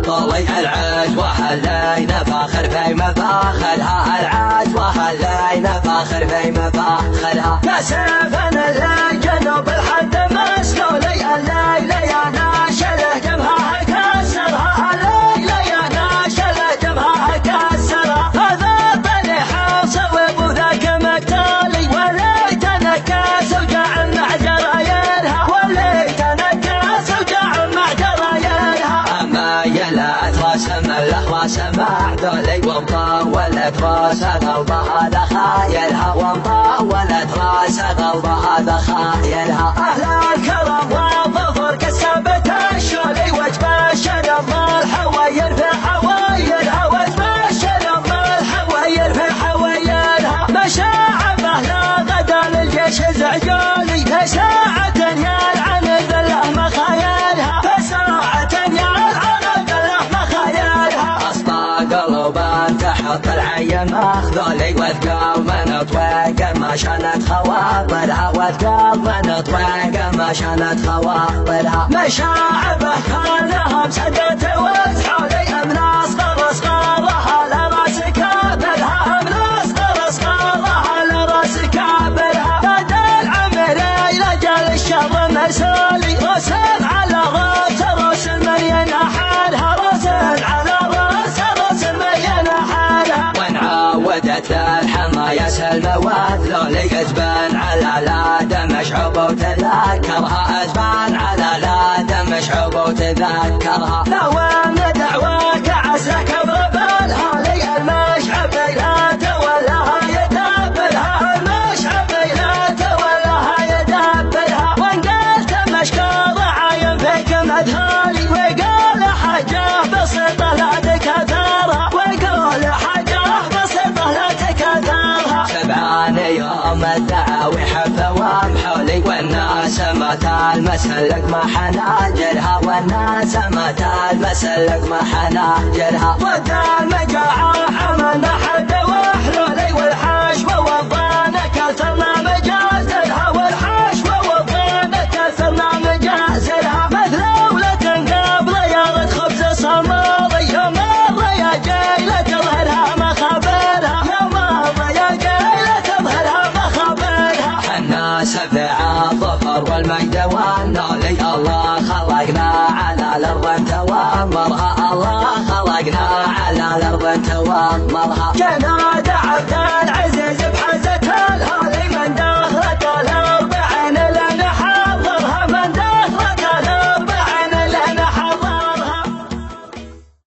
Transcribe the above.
طلي العز وهلينا فاخر في مفاخرها العز وهلينا فاخر في مفاخرها كسفن اللي جنوب الحد مسلولي الليل يا ناشله جمها كسرها الليل يا ناشله جمها كسرها هذا طلع صوب وذاك مقتالي وليت نكاس وجع مع جرايرها وليت نكاس وجع مع جرايرها اما يلات راس مله راس معدولي ومطولت راس قلبها ذخايلها ومطولت راس قلبها ذخايلها اهل الكرم والظفر كسبت الشولي وجب الشرم الحواير في حوايرها وجب الشرم الحواير في حوايرها مشاعب اهل غدا للجيش زعجولي فساعة يلعن ذله مخايلها فساعة يلعن ذله مخايلها اصطى قلوبان تحت العين مخذولي وثقال من طويق ما شانت خواطرها وثقال من طويق ما شانت خواطرها مشاعبه كلها مسدت وتحولي من اصغر اصغرها لراس كابرها من اصغر اصغرها لراس كابرها نادى العمري رجال الشر مسولي رسل على راس راس المليان حالها رسل على راس المليان حالها وان عودت للحمايا سلموات لولي ازبان على لا دمش عبو تذكرها ازبان على لا دمش عبو تذكرها لوام دعواك عسلك بربالها لي المشعب لا تولاها يدبرها المشعب لا تولاها يدبرها وان قلت مشكور عاين فيك مذهالي وقال حاجه بسيطه لا تكثرها وقال حاجه بسيطه لا تكثرها 7 يوم الدعاوي حفوام حولي والناس ما تلمسلك ما حناجرها والناس ما تلمسلك ما حناجرها ود المجاعة حمل حد وحلولي والحشوة والضانة كسرنا مجازرها والحشوة والضانة كسرنا مجازرها مثل ولة قبل يارد خبز صماري يوم يا جيلة تظهرها مخابرها يوم يا جيلة تظهرها مخابرها حنا سبع الظفر والمجد والنولي الله خلقنا على الارض توامرها الله خلقنا على الارض توامرها جناد